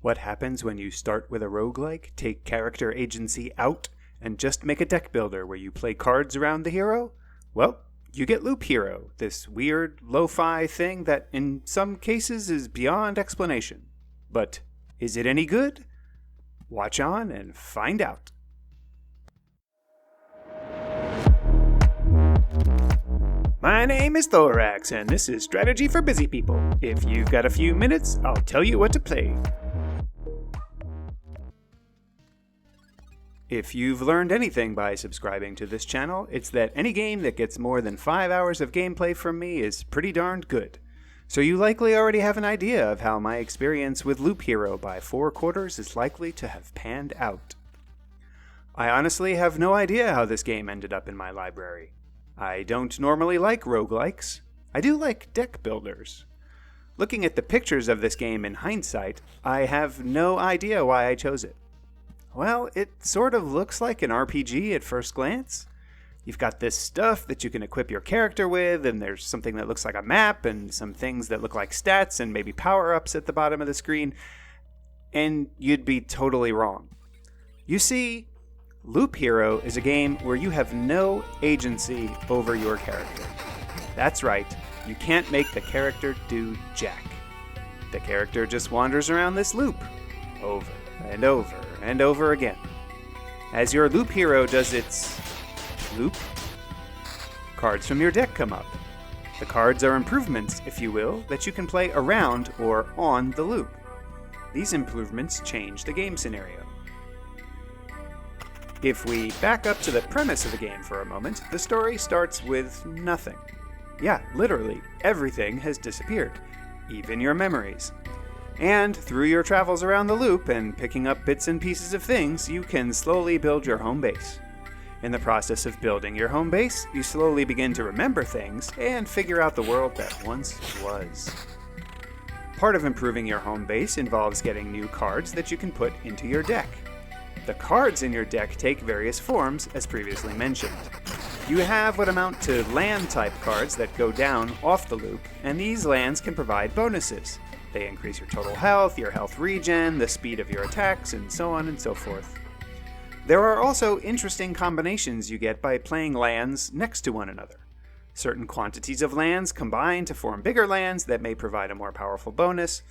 What happens when you start with a roguelike, take character agency out, and just make a deck builder where you play cards around the hero? Well, you get Loop Hero, this weird lo-fi thing that in some cases is beyond explanation. But is it any good? Watch on and find out. My name is Thoraxe, and this is Strategy for Busy People. If you've got a few minutes, I'll tell you what to play. If you've learned anything by subscribing to this channel, it's that any game that gets more than 5 hours of gameplay from me is pretty darned good. So you likely already have an idea of how my experience with Loop Hero by 4 quarters is likely to have panned out. I honestly have no idea how this game ended up in my library. I don't normally like roguelikes. I do like deck builders. Looking at the pictures of this game in hindsight, I have no idea why I chose it. Well, it sort of looks like an RPG at first glance. You've got this stuff that you can equip your character with, and there's something that looks like a map, and some things that look like stats, and maybe power-ups at the bottom of the screen. And you'd be totally wrong. You see, Loop Hero is a game where you have no agency over your character. That's right, you can't make the character do jack. The character just wanders around this loop, over and over and over again. As your Loop Hero does its loop, cards from your deck come up. The cards are improvements, if you will, that you can play around or on the loop. These improvements change the game scenario. If we back up to the premise of the game for a moment, the story starts with nothing. Yeah, literally, everything has disappeared, even your memories. And through your travels around the loop and picking up bits and pieces of things, you can slowly build your home base. In the process of building your home base, you slowly begin to remember things and figure out the world that once was. Part of improving your home base involves getting new cards that you can put into your deck. The cards in your deck take various forms, as previously mentioned. You have what amount to land-type cards that go down off the loop, and these lands can provide bonuses. They increase your total health, your health regen, the speed of your attacks, and so on and so forth. There are also interesting combinations you get by playing lands next to one another. Certain quantities of lands combine to form bigger lands that may provide a more powerful bonus.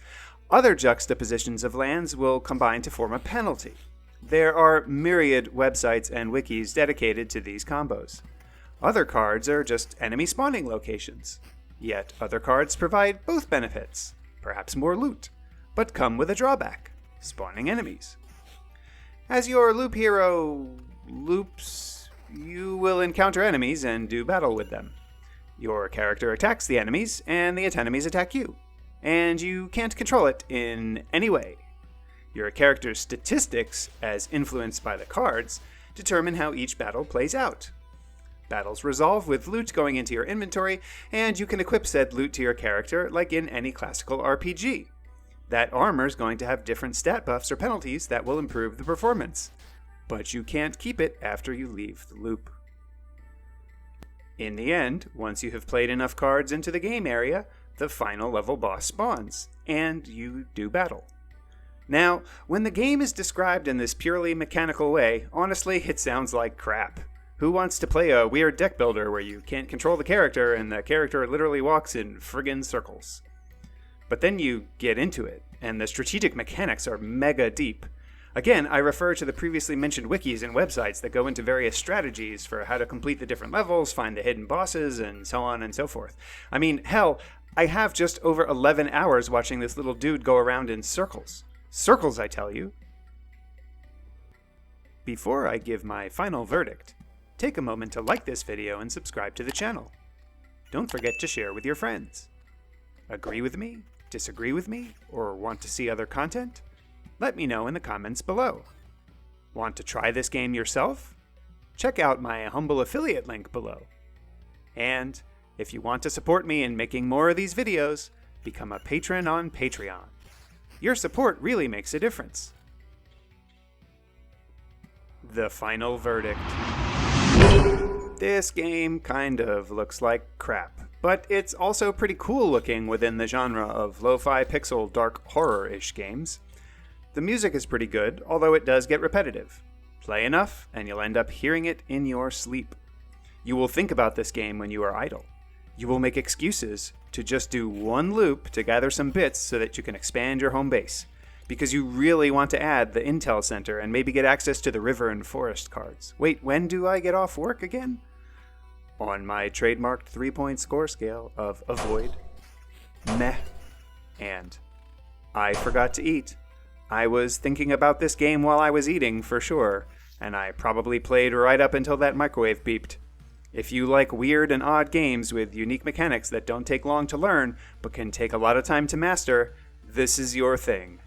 Other juxtapositions of lands will combine to form a penalty. There are myriad websites and wikis dedicated to these combos. Other cards are just enemy spawning locations. Yet other cards provide both benefits, perhaps more loot, but come with a drawback: spawning enemies. As your Loop Hero loops, you will encounter enemies and do battle with them. Your character attacks the enemies, and the enemies attack you, and you can't control it in any way. Your character's statistics, as influenced by the cards, determine how each battle plays out. Battles resolve with loot going into your inventory, and you can equip said loot to your character like in any classical RPG. That armor is going to have different stat buffs or penalties that will improve the performance, but you can't keep it after you leave the loop. In the end, once you have played enough cards into the game area, the final level boss spawns, and you do battle. Now, when the game is described in this purely mechanical way, honestly, it sounds like crap. Who wants to play a weird deck builder where you can't control the character and the character literally walks in friggin' circles? But then you get into it, and the strategic mechanics are mega deep. Again, I refer to the previously mentioned wikis and websites that go into various strategies for how to complete the different levels, find the hidden bosses, and so on and so forth. I mean, hell, I have just over 11 hours watching this little dude go around in circles. Circles, I tell you. Before I give my final verdict, take a moment to like this video and subscribe to the channel. Don't forget to share with your friends. Agree with me? Disagree with me? Or want to see other content? Let me know in the comments below. Want to try this game yourself? Check out my humble affiliate link below. And if you want to support me in making more of these videos, become a patron on Patreon. Your support really makes a difference. The final verdict. This game kind of looks like crap, but it's also pretty cool looking within the genre of lo-fi pixel dark horror-ish games. The music is pretty good, although it does get repetitive. Play enough, and you'll end up hearing it in your sleep. You will think about this game when you are idle. You will make excuses to just do one loop to gather some bits so that you can expand your home base, because you really want to add the Intel Center and maybe get access to the River and Forest cards. Wait, when do I get off work again? On my trademarked 3-point score scale of avoid, meh, and I forgot to eat. I was thinking about this game while I was eating, for sure, and I probably played right up until that microwave beeped. If you like weird and odd games with unique mechanics that don't take long to learn, but can take a lot of time to master, this is your thing.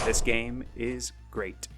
This game is great.